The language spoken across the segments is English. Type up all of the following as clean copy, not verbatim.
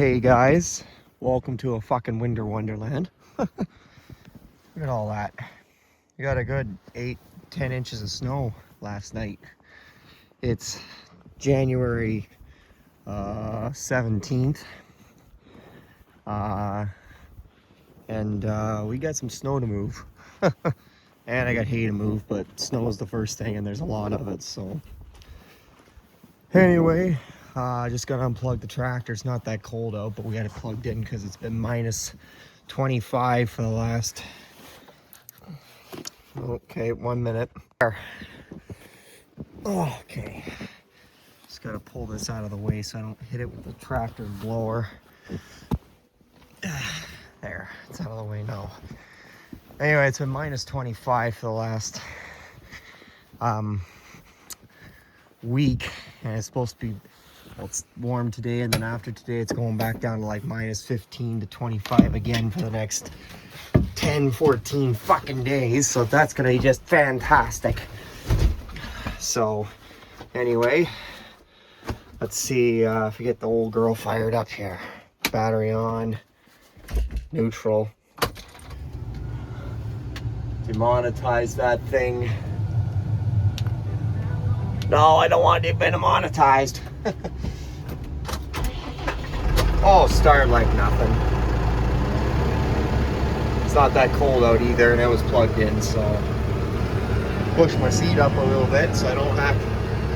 Hey guys, welcome to a fucking winter wonderland. Look at all that. We got a good 8-10 inches of snow last night. It's January 17th. And we got some snow to move. And I got hay to move, but snow is the first thing and there's a lot of it, so. Anyway, just gotta unplug the tractor. It's not that cold out, but we got it plugged in because it's been minus 25 for the last, okay, 1 minute. Okay, just gotta pull this out of the way so I don't hit it with the tractor blower. There, it's out of the way now. Anyway, it's been minus 25 for the last week, and it's supposed to be, well, it's warm today, and then after today it's going back down to like minus 15 to 25 again for the next 10-14 fucking days, so that's gonna be just fantastic. So anyway, let's see if we get the old girl fired up here. Battery on, neutral. Demonetize that thing. No, I don't want it demonetized. Oh, start like nothing. It's not that cold out either, and it was plugged in, so push my seat up a little bit so I don't have to,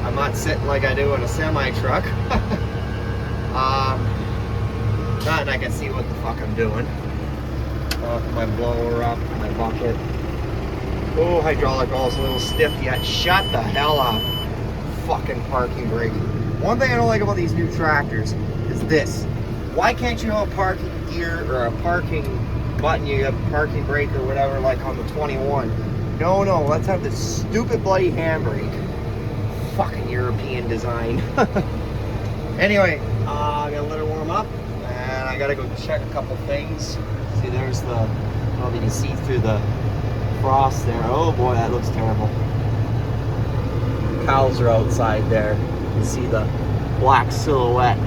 I'm not sitting like I do in a semi truck. And I can see what the fuck I'm doing. My blower up, my bucket. Oh, hydraulic oil's a little stiff yet. Shut the hell up. Fucking parking brake. One thing I don't like about these new tractors is this. Why can't you have a parking gear or a parking button, you have a parking brake or whatever, like on the 21? No, let's have this stupid bloody handbrake. Fucking European design. Anyway, I gotta let her warm up, and I gotta go check a couple things. See, there's the, I don't know if you can see through the frost there. Oh boy, that looks terrible. Cows are outside there. You can see the black silhouette.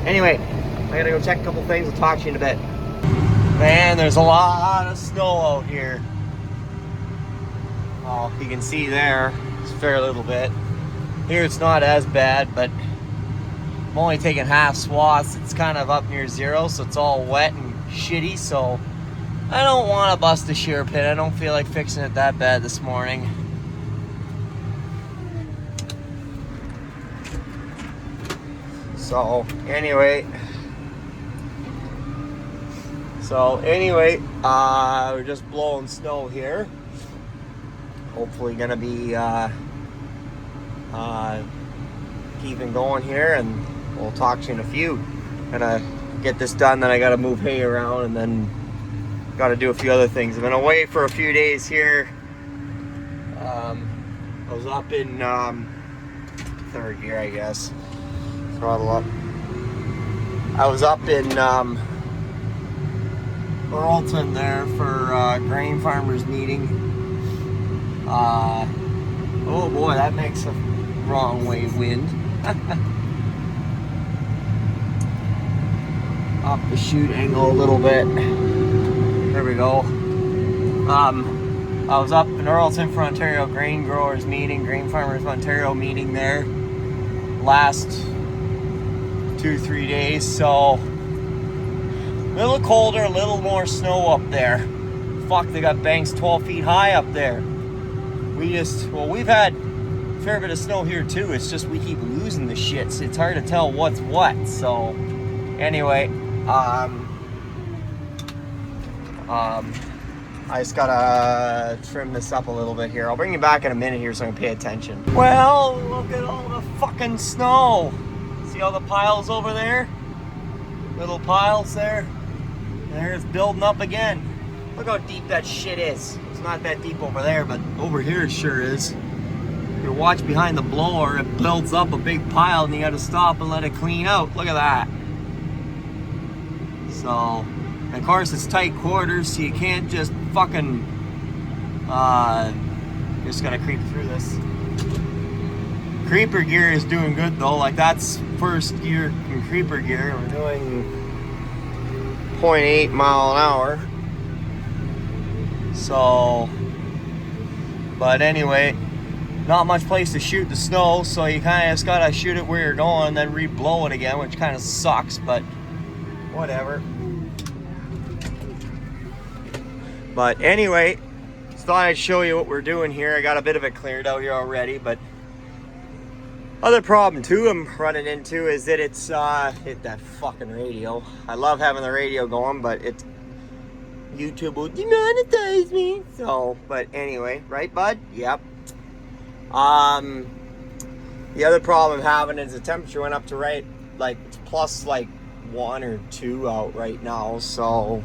Anyway, I gotta go check a couple things. I'll talk to you in a bit. Man, there's a lot of snow out here. Oh, you can see there, it's a fair little bit. Here it's not as bad, but I'm only taking half swaths. It's kind of up near zero, so it's all wet and shitty, so I don't want to bust a shear pit. I don't feel like fixing it that bad this morning. So anyway, we're just blowing snow here. Hopefully gonna be keeping going here, and we'll talk to you in a few. Gonna get this done, then I gotta move hay around, and then gotta do a few other things. I've been away for a few days here. I was up in third gear, I guess. Throttle up. I was up in Burlington there for grain farmers meeting. Oh boy, that makes a wrong way wind. Up the chute angle a little bit. There we go. I was up in Burlington for Ontario Grain Growers meeting, Grain Farmers of Ontario meeting there last 2-3 days, so a little colder, a little more snow up there. Fuck, they got banks 12 feet high up there. We've had a fair bit of snow here too. It's just we keep losing the shit, so it's hard to tell what's what. So anyway, I just gotta trim this up a little bit here. I'll bring you back in a minute here so I can pay attention. Well, look at all the fucking snow. See all the piles over there? Little piles there. There, it's building up again. Look how deep that shit is. It's not that deep over there, but over here it sure is. You watch behind the blower, it builds up a big pile, and you gotta stop and let it clean out. Look at that. So, and of course it's tight quarters, so you can't just fucking, just gotta creep through this. Creeper gear is doing good though, like that's first gear and creeper gear. We're doing 0.8 mile an hour. So, but anyway, not much place to shoot the snow, so you kind of just gotta shoot it where you're going and then re-blow it again, which kind of sucks, but whatever. But anyway, just thought I'd show you what we're doing here. I got a bit of it cleared out here already, but other problem too I'm running into is that it's hit that fucking radio. I love having the radio going, but it's YouTube will demonetize me. So, but anyway, right, bud? Yep. The other problem I'm having is the temperature went up to like it's plus like 1 or 2 out right now. So,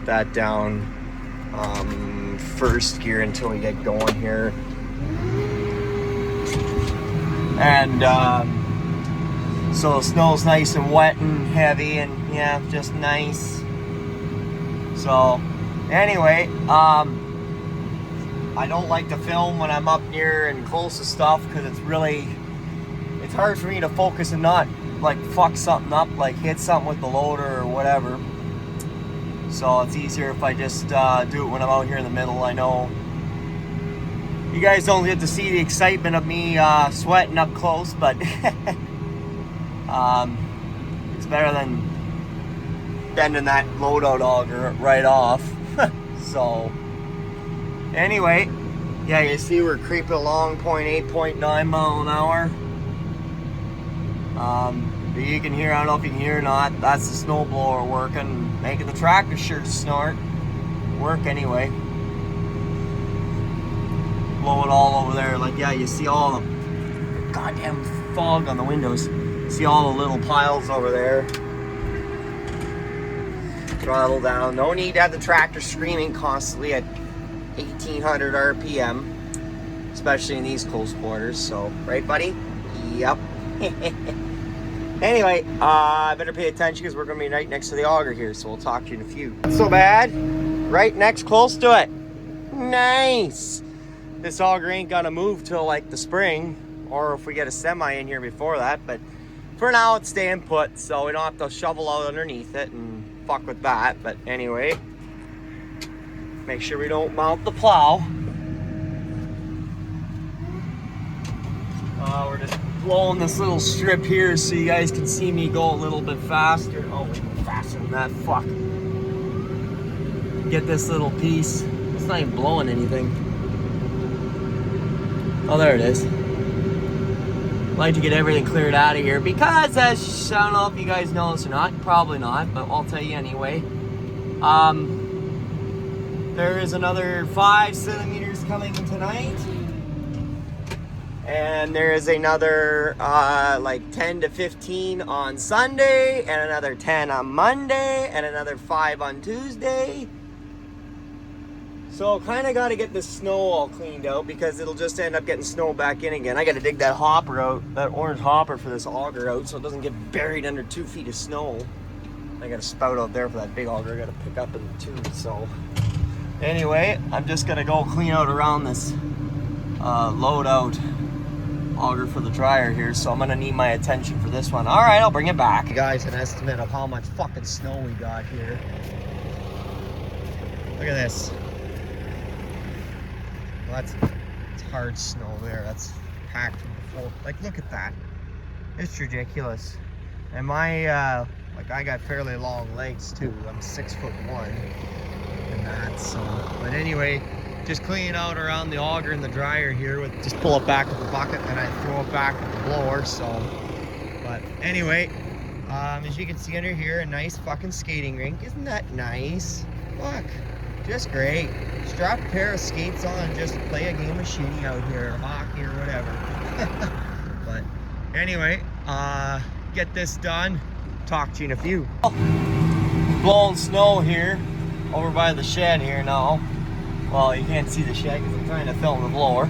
that down first gear until we get going here. And so the snow's nice and wet and heavy and yeah, just nice. So anyway, I don't like to film when I'm up near and close to stuff because it's hard for me to focus and not like fuck something up, like hit something with the loader or whatever. So it's easier if I just do it when I'm out here in the middle. I know you guys don't get to see the excitement of me sweating up close, but it's better than bending that loadout auger right off. So anyway, yeah, you see we're creeping along 0.8, 0.9 mile an hour. But you can hear, I don't know if you can hear or not, that's the snowblower working, making the tractor sure snort. Work anyway. Blow it all over there. Like, yeah, you see all the goddamn fog on the windows. See all the little piles over there. Throttle down. No need to have the tractor screaming constantly at 1800 RPM, especially in these close quarters. So, right, buddy? Yep. Anyway, I better pay attention because we're going to be right next to the auger here, so we'll talk to you in a few. Not so bad. Right next, close to it. Nice. This auger ain't going to move till like the spring, or if we get a semi in here before that, but for now it's staying put, so we don't have to shovel out underneath it and fuck with that. But anyway, make sure we don't mount the plow. We're just blowing this little strip here so you guys can see me go a little bit faster. Oh, faster than that, fuck. Get this little piece. It's not even blowing anything. Oh, there it is. Like to get everything cleared out of here because, as I don't know if you guys know this or not, probably not, but I'll tell you anyway. There is another 5 centimeters coming tonight. And there is another like 10 to 15 on Sunday, and another 10 on Monday, and another 5 on Tuesday. So kind of got to get this snow all cleaned out because it'll just end up getting snow back in again. I got to dig that hopper out, that orange hopper for this auger out, so it doesn't get buried under 2 feet of snow. I got a spout out there for that big auger I got to pick up in the tube. So anyway, I'm just going to go clean out around this load out auger for the dryer here, so I'm gonna need my attention for this one. All right, I'll bring it back. You guys, an estimate of how much fucking snow we got here. Look at this. Well, it's hard snow there. That's packed from before. Like, look at that. It's ridiculous. And my like, I got fairly long legs too. I'm 6'1" and that. So, but anyway, just cleaning out around the auger and the dryer here with, just pull it back with the bucket and I throw it back with the blower. So, but anyway, as you can see under here, a nice fucking skating rink. Isn't that nice? Fuck, just great. Strap a pair of skates on and just play a game of shinny out here, or hockey or whatever. But anyway, get this done. Talk to you in a few. Blowing snow here over by the shed here now. Well, you can't see the shed because I'm trying to film the blower.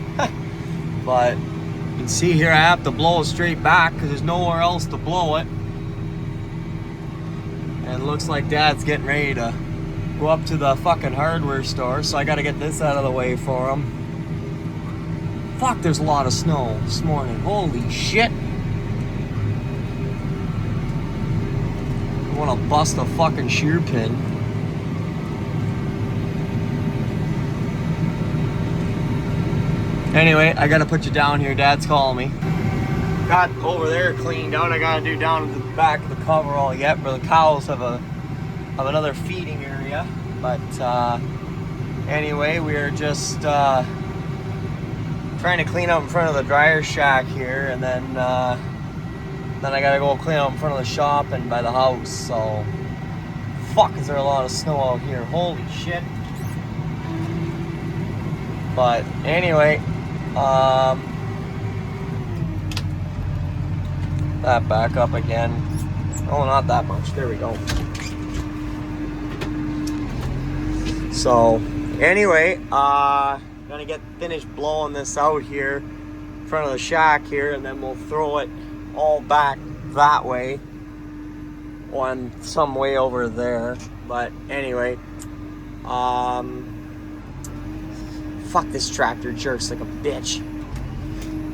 But you can see here I have to blow it straight back because there's nowhere else to blow it. And it looks like Dad's getting ready to go up to the fucking hardware store, so I got to get this out of the way for him. Fuck, there's a lot of snow this morning. Holy shit. I want to bust a fucking shear pin. Anyway, I gotta put you down here. Dad's calling me. Got over there cleaned out. I gotta do down at the back of the coverall yet, where the cows have another feeding area. But anyway, we're just trying to clean up in front of the dryer shack here, and then I gotta go clean up in front of the shop and by the house. So, fuck, is there a lot of snow out here? Holy shit! But anyway, that back up again. Oh, not that much. There we go. So, anyway, gonna get finished blowing this out here in front of the shack here, and then we'll throw it all back that way on some way over there. But anyway, fuck, this tractor jerks like a bitch.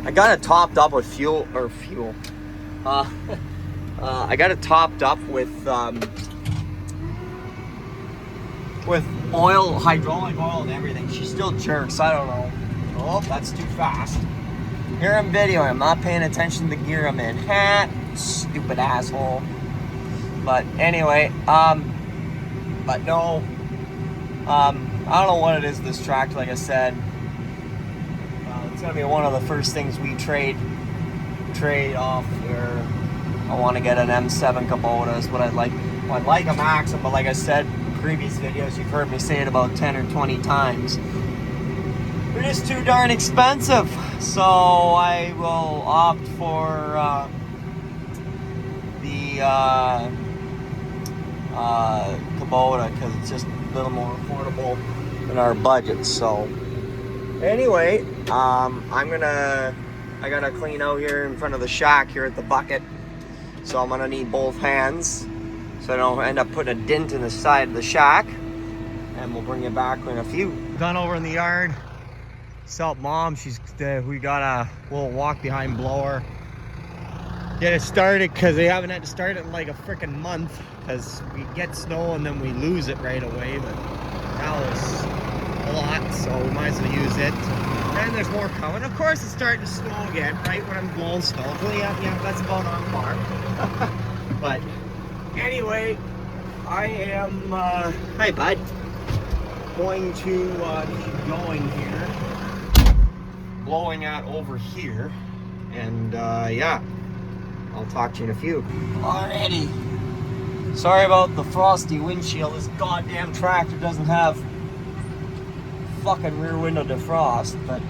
I got it topped up with fuel. I got it topped up with oil, hydraulic oil and everything. She still jerks. I don't know. Oh, that's too fast. Here I'm videoing. I'm not paying attention to the gear I'm in. Ha! Stupid asshole. But anyway, but no, I don't know what it is, this tractor, like I said. It's gonna be one of the first things we trade off here. I want to get an M7 Kubota is what I'd like. Well, I'd like a Maxim, but like I said in previous videos, you've heard me say it about 10 or 20 times. They're just too darn expensive. So I will opt for the Kubota, because it's just a little more affordable than our budget. So anyway, I gotta clean out here in front of the shack here at the bucket. So I'm gonna need both hands so I don't end up putting a dent in the side of the shack. And we'll bring it back in a few. Done over in the yard. Help Mom, we got a little walk behind blower. Get it started, because they haven't had to start it in like a freaking month, because we get snow and then we lose it right away. But now it's a lot, so we might as well use it. And there's more coming. Of course, it's starting to snow again, right when I'm blowing snow. Well, yeah, that's about on par. But anyway, I am, hi bud, going to keep going here. Blowing out over here. And yeah, I'll talk to you in a few. Alrighty. Sorry about the frosty windshield. This goddamn tractor doesn't have fucking rear window defrost, but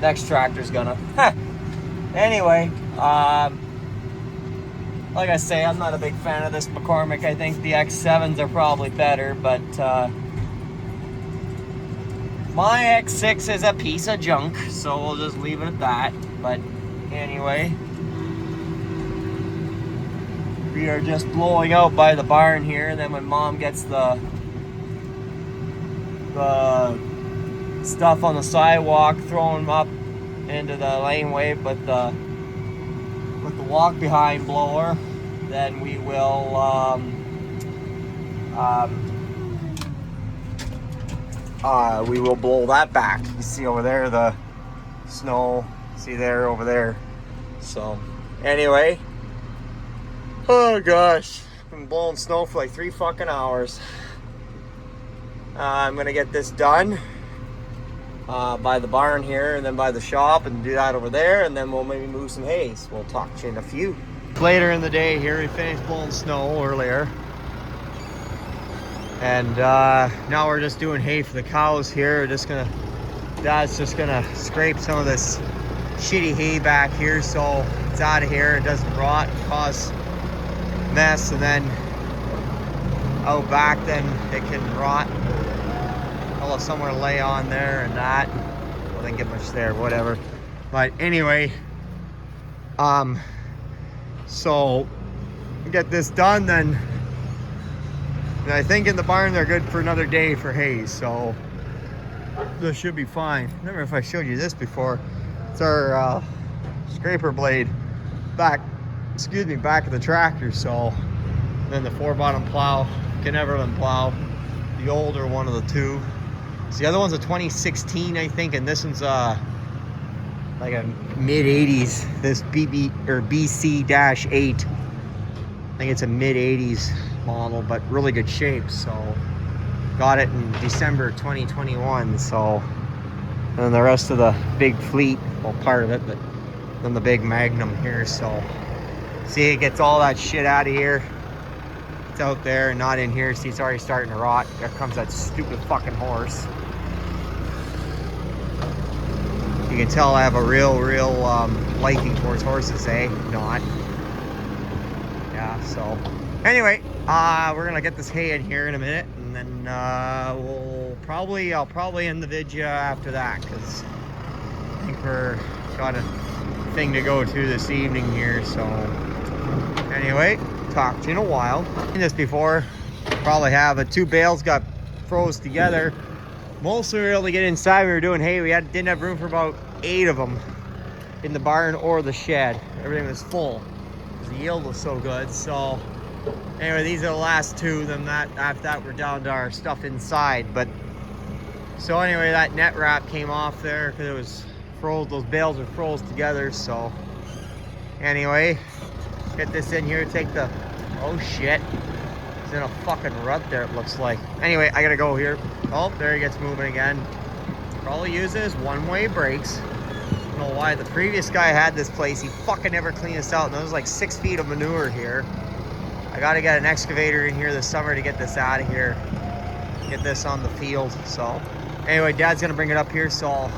next tractor's gonna. Anyway, like I say, I'm not a big fan of this McCormick. I think the X7s are probably better, but my X6 is a piece of junk, so we'll just leave it at that. But anyway, we are just blowing out by the barn here, and then when Mom gets the stuff on the sidewalk, throwing them up into the laneway with the walk behind blower, then we will blow that back. You see over there the snow, see there, over there. So anyway, oh gosh, been blowing snow for like 3 fucking hours. I'm gonna get this done by the barn here, and then by the shop, and do that over there, and then we'll maybe move some hay. We'll talk to you in a few. Later in the day here, we finished blowing snow earlier, and now we're just doing hay for the cows here. Dad's just gonna scrape some of this shitty hay back here so it's out of here, it doesn't rot and cause mess, and then out back then it can rot. I'll have somewhere to lay on there and that. Well, didn't get much there, whatever. But anyway, so get this done, then. And I think in the barn they're good for another day for hay, so this should be fine. I don't remember if I showed you this before. It's our scraper blade back of the tractor. So then the 4-bottom plow, Keneverland plow, the older one of the two. So the other one's a 2016, I think, and this one's like a mid-80s. This BC-8. I think it's a mid-80s model, but really good shape. So got it in December 2021. So and then the rest of the big fleet, well, part of it, but then the big Magnum here. So see, it gets all that shit out of here. It's out there and not in here. See, it's already starting to rot. There comes that stupid fucking horse. You can tell I have a real liking towards horses, eh? Not. Yeah, so anyway, we're gonna get this hay in here in a minute, and then I'll probably end the video after that, because I think we're got a thing to go to this evening here. So anyway, talk to you in a while. Seen this before, probably have it. 2 bales got froze together. Mostly we were able to get inside. We were doing hay. We didn't have room for about 8 of them in the barn or the shed. Everything was full. The yield was so good. So anyway, these are the last 2. Then after that, we're down to our stuff inside. But so anyway, that net wrap came off there because it was froze. Those bales were froze together. So anyway, get this in here. Take the, oh shit, it's in a fucking rut there, it looks like. Anyway, I gotta go here. Oh, there he gets moving again. Probably uses one-way brakes. I don't know why the previous guy had this place. He fucking never cleaned this out. And there was like 6 feet of manure here. I gotta get an excavator in here this summer to get this out of here. Get this on the field. So anyway, Dad's gonna bring it up here, so I'll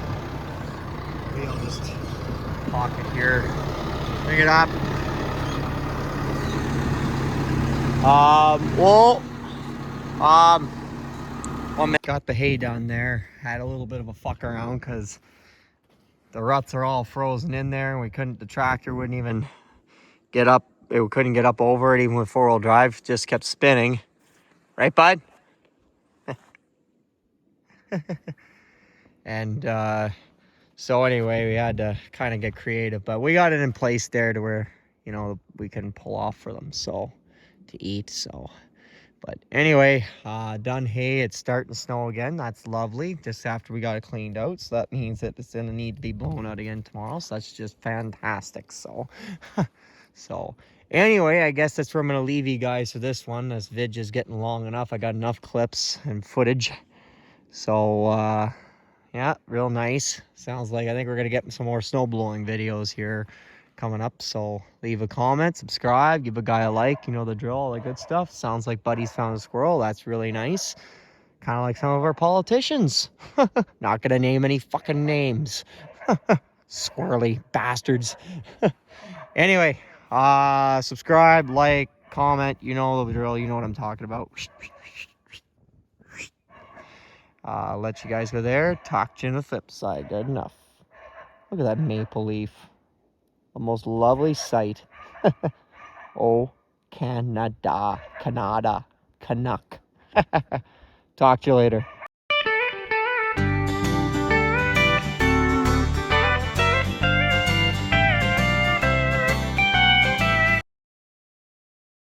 just park it here. Bring it up. Got the hay down there. Had a little bit of a fuck around because the ruts are all frozen in there, and the tractor wouldn't even get up. It couldn't get up over it even with 4-wheel drive. Just kept spinning. Right, bud? And so anyway, we had to kind of get creative, but we got it in place there to where, you know, we can pull off for them, so to eat. So but anyway, done hay. It's starting to snow again. That's lovely. Just after we got it cleaned out, so that means that it's gonna need to be blown out again tomorrow. So that's just fantastic. So so anyway, I guess that's where I'm gonna leave you guys for this one. This vid is getting long enough. I got enough clips and footage. So yeah, real nice. Sounds like I think we're gonna get some more snow blowing videos here coming up. So leave a comment, subscribe, give a guy a like, you know the drill, all the good stuff. Sounds like Buddy's found a squirrel. That's really nice. Kind of like some of our politicians. Not gonna name any fucking names. Squirrely bastards. Anyway, subscribe, like, comment, you know the drill, you know what I'm talking about. Let you guys go there. Talk to you on the flip side. Good enough. Look at that maple leaf. The most lovely sight. Oh, Canada. Canuck. Talk to you later.